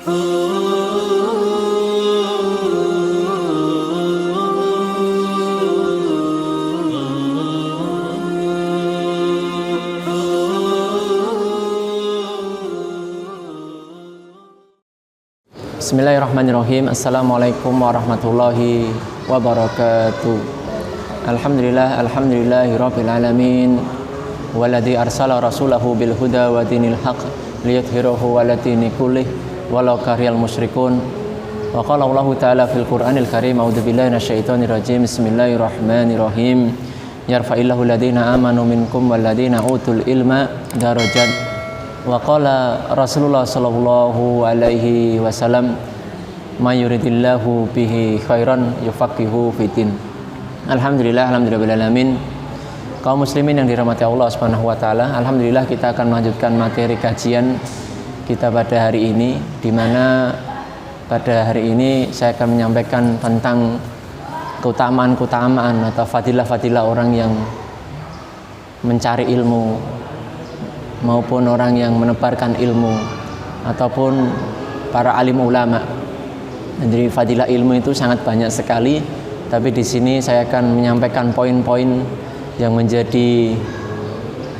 Bismillahirrahmanirrahim. Assalamualaikum warahmatullahi wabarakatuh. Alhamdulillahirabbil alamin. Walladzi arsala rasulahu bil huda wa dinil haqq liyudhhirahu 'ala dini kullih walau karihal musyrikun. Wa qala Allahu ta'ala fil Qur'anil Karim, a'udzu billahi minasyaitonir rajim. Bismillahirrahmanirrahim. Yarfa'illahu alladziina aamanu minkum walladziina utul ilma darajat. Wa qala Rasulullah sallallahu alaihi wasallam, may yuridillahu bihi khairan yufaqihuhu fiddin. Alhamdulillahirabbil alamin. Kaum muslimin yang dirahmati Allah Subhanahu wa taala, alhamdulillah kita akan melanjutkan materi kajian kita pada hari ini, di mana pada hari ini saya akan menyampaikan tentang keutamaan atau fadilah-fadilah orang yang mencari ilmu maupun orang yang menebarkan ilmu ataupun para alim ulama. Jadi fadilah ilmu itu sangat banyak sekali, tapi di sini saya akan menyampaikan poin-poin yang menjadi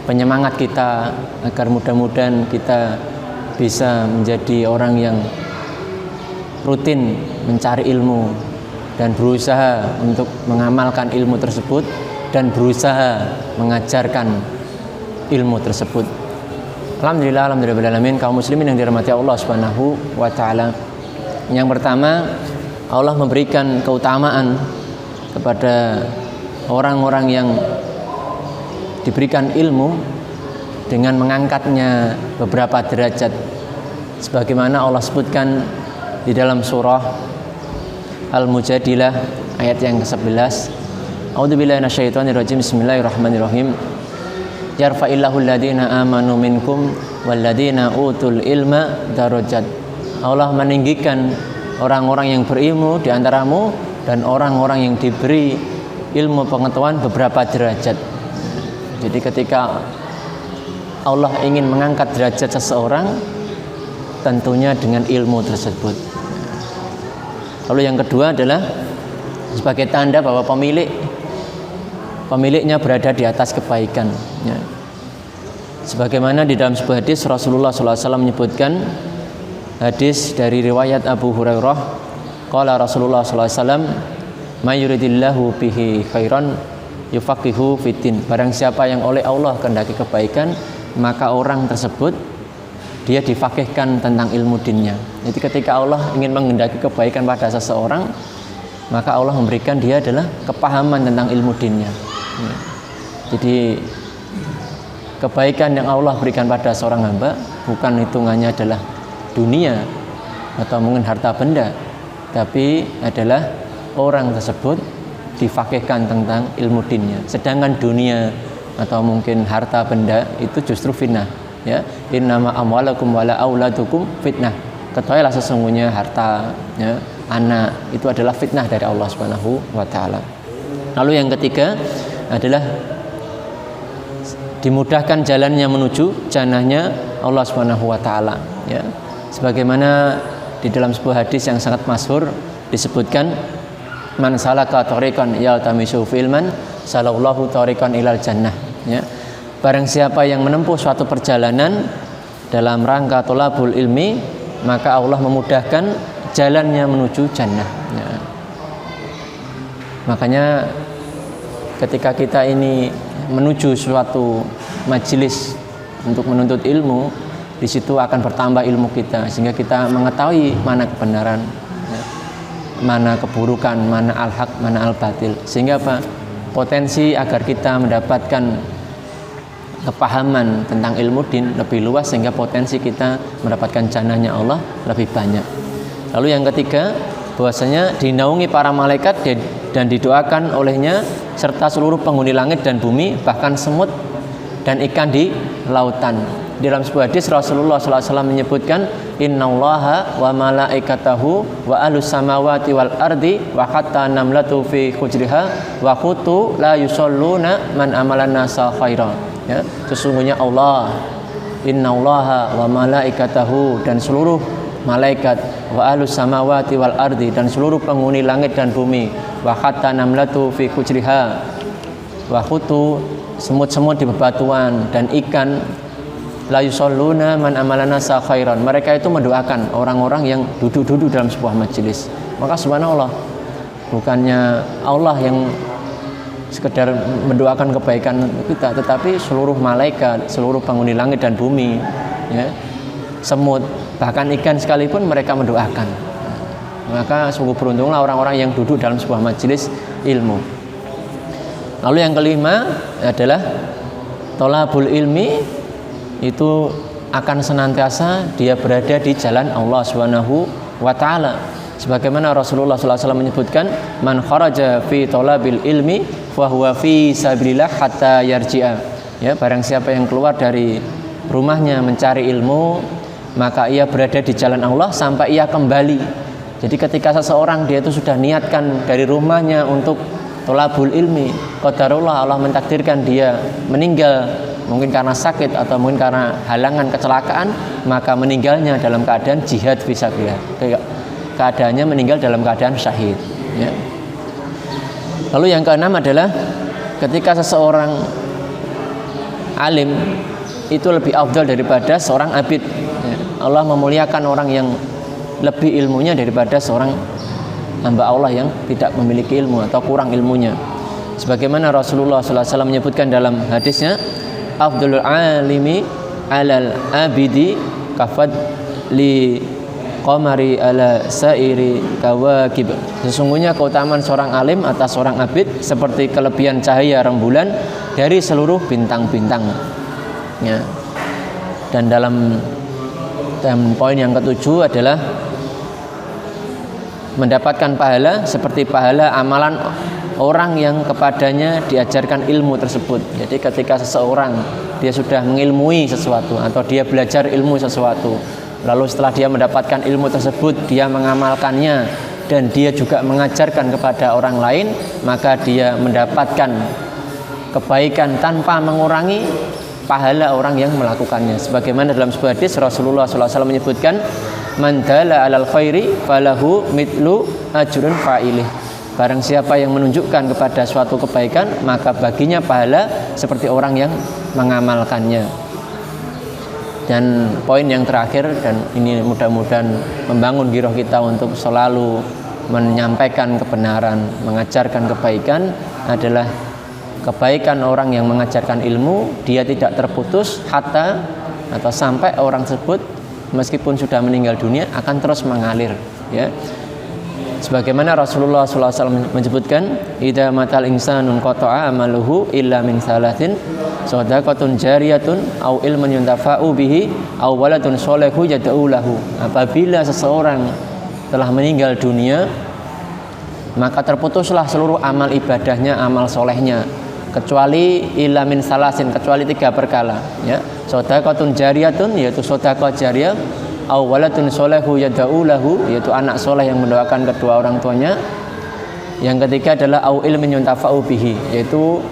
penyemangat kita agar mudah-mudahan kita bisa menjadi orang yang rutin mencari ilmu dan berusaha untuk mengamalkan ilmu tersebut dan berusaha mengajarkan ilmu tersebut. Alhamdulillahirabbil kaum muslimin yang dirahmati Allah Subhanahu wa taala. Yang pertama, Allah memberikan keutamaan kepada orang-orang yang diberikan ilmu dengan mengangkatnya beberapa derajat, sebagaimana Allah sebutkan di dalam surah Al-Mujadilah ayat yang ke-11. A'udzubillahi minasyaitonirrajim. Bismillahirrahmanirrahim. Yarfa'illahu alladziina aamanu minkum walladziina utul ilma darajat. Allah meninggikan orang-orang yang berilmu di antaramu dan orang-orang yang diberi ilmu pengetahuan beberapa derajat. Jadi ketika Allah ingin mengangkat derajat seseorang, tentunya dengan ilmu tersebut. Lalu yang kedua adalah sebagai tanda bahwa pemiliknya berada di atas kebaikan, ya. Sebagaimana di dalam sebuah hadis Rasulullah SAW menyebutkan, hadis dari riwayat Abu Hurairah, qala Rasulullah SAW, may yuridillahu bihi khairan yufaqihuhu fiddin. Barang siapa yang oleh Allah kehendaki kebaikan, maka orang tersebut dia difaqihkan tentang ilmu dinnya. Jadi ketika Allah ingin menghendaki kebaikan pada seseorang, maka Allah memberikan dia adalah kepahaman tentang ilmu dinnya. Jadi kebaikan yang Allah berikan pada seorang hamba bukan hitungannya adalah dunia atau mungkin harta benda, tapi adalah orang tersebut difaqihkan tentang ilmu dinnya. Sedangkan dunia atau mungkin harta benda itu justru fitnah, ya. Innama amwalakum wala auladukum fitnah. Ketahuilah sesungguhnya harta, ya, anak itu adalah fitnah dari Allah Subhanahu wa taala. Lalu yang ketiga adalah dimudahkan jalannya menuju jannahnya Allah Subhanahu wa taala, ya. Sebagaimana di dalam sebuah hadis yang sangat masyhur disebutkan, man salaka tariqan yaltamisu filman salallahu tariqan ilal jannah, ya. Barang siapa yang menempuh suatu perjalanan dalam rangka thalabul ilmi, maka Allah memudahkan jalannya menuju jannah, ya. Makanya ketika kita ini menuju suatu majelis untuk menuntut ilmu, di situ akan bertambah ilmu kita sehingga kita mengetahui mana kebenaran, ya, mana keburukan, mana al-haq, mana al-batil, sehingga apa? Potensi agar kita mendapatkan kepahaman tentang ilmu din lebih luas, sehingga potensi kita mendapatkan jannahnya Allah lebih banyak. Lalu yang ketiga, bahwasanya dinaungi para malaikat dan didoakan olehnya serta seluruh penghuni langit dan bumi, bahkan semut dan ikan di lautan. Di dalam sebuah hadis Rasulullah SAW menyebutkan, innallaha wa malaikatahu wa ahlus samawati wal ardi wa hatta namlatu fi hujriha wa khutu la yusalluna man amalan nasa khaira, ya. Sesungguhnya Allah, innallaha wa malaikatahu, dan seluruh malaikat, wa ahlus samawati wal ardi, dan seluruh penghuni langit dan bumi, wa hatta namlatu fi hujriha, wa khutu, semut-semut di bebatuan, dan ikan, la yusalluna man amalana sa khairan, mereka itu mendoakan orang-orang yang duduk-duduk dalam sebuah majelis. Maka subhanallah, bukannya Allah yang sekedar mendoakan kebaikan kita, tetapi seluruh malaikat, seluruh penghuni langit dan bumi, ya, semut, bahkan ikan sekalipun mereka mendoakan. Maka sungguh beruntunglah orang-orang yang duduk dalam sebuah majelis ilmu. Lalu yang kelima adalah thalabul ilmi, itu akan senantiasa dia berada di jalan Allah Subhanahu wa taala. Sebagaimana Rasulullah SAW menyebutkan, man kharaja fi thalabil ilmi fa huwa fi sabilillah hatta yarji'a. Ya, barang siapa yang keluar dari rumahnya mencari ilmu, maka ia berada di jalan Allah sampai ia kembali. Jadi ketika seseorang dia itu sudah niatkan dari rumahnya untuk thalabul ilmi, qadarullah, Allah mentakdirkan dia meninggal mungkin karena sakit atau mungkin karena halangan kecelakaan, maka meninggalnya dalam keadaan jihad fisabilillah. Keadaannya meninggal dalam keadaan syahid, ya. Lalu yang keenam adalah ketika seseorang alim itu lebih afdal daripada seorang abid, ya. Allah memuliakan orang yang lebih ilmunya daripada seorang hamba Allah yang tidak memiliki ilmu atau kurang ilmunya. Sebagaimana Rasulullah SAW menyebutkan dalam hadisnya, afdalul alimi alal abidi kafad li qamari ala sairi kawakib. Sesungguhnya keutamaan seorang alim atas seorang abid seperti kelebihan cahaya rembulan dari seluruh bintang-bintang, ya. Dan dalam poin yang ketujuh adalah mendapatkan pahala seperti pahala amalan orang yang kepadanya diajarkan ilmu tersebut. Jadi ketika seseorang dia sudah mengilmui sesuatu atau dia belajar ilmu sesuatu, lalu setelah dia mendapatkan ilmu tersebut, dia mengamalkannya dan dia juga mengajarkan kepada orang lain, maka dia mendapatkan kebaikan tanpa mengurangi pahala orang yang melakukannya. Sebagaimana dalam sebuah hadis Rasulullah SAW menyebutkan, man dalla alal khairi falahu mitlu ajrun fa'ilih. Barang siapa yang menunjukkan kepada suatu kebaikan, maka baginya pahala seperti orang yang mengamalkannya. Dan poin yang terakhir, dan ini mudah-mudahan membangun giroh kita untuk selalu menyampaikan kebenaran, mengajarkan kebaikan, adalah kebaikan orang yang mengajarkan ilmu, dia tidak terputus hatta atau sampai orang tersebut meskipun sudah meninggal dunia akan terus mengalir, ya. Sebagaimana Rasulullah SAW menyebutkan, idza matal insanun qata'a amaluhu illa min salatin, shadaqatun jariyatun au ilmun yuntafa'u bihi au waladun sholihu yad'u lahu. Apabila seseorang telah meninggal dunia, maka terputuslah seluruh amal ibadahnya, amal solehnya, kecuali illa min salasin, kecuali 3 perkara, ya. Shadaqatun jariyatun, yaitu sedekah jariyah, au waladun sholihu yad'u lahu, yaitu anak soleh yang mendoakan kedua orang tuanya. Yang ketiga adalah au ilmin yuntafa'u bihi, yaitu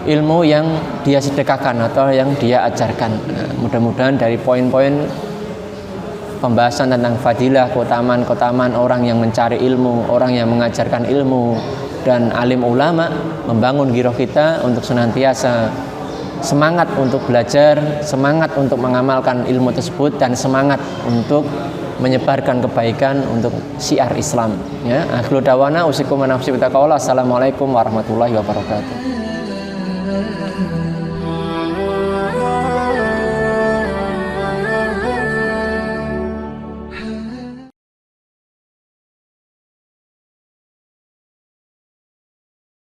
ilmu yang dia sedekahkan atau yang dia ajarkan. Nah, mudah-mudahan dari poin-poin pembahasan tentang fadilah, keutamaan orang yang mencari ilmu, orang yang mengajarkan ilmu, dan alim ulama, membangun giroh kita untuk senantiasa semangat untuk belajar, semangat untuk mengamalkan ilmu tersebut, dan semangat untuk menyebarkan kebaikan untuk syiar Islam, ya. Akhiru dawana usikum wa nafsi bitaqwa. Assalamualaikum warahmatullahi wabarakatuh.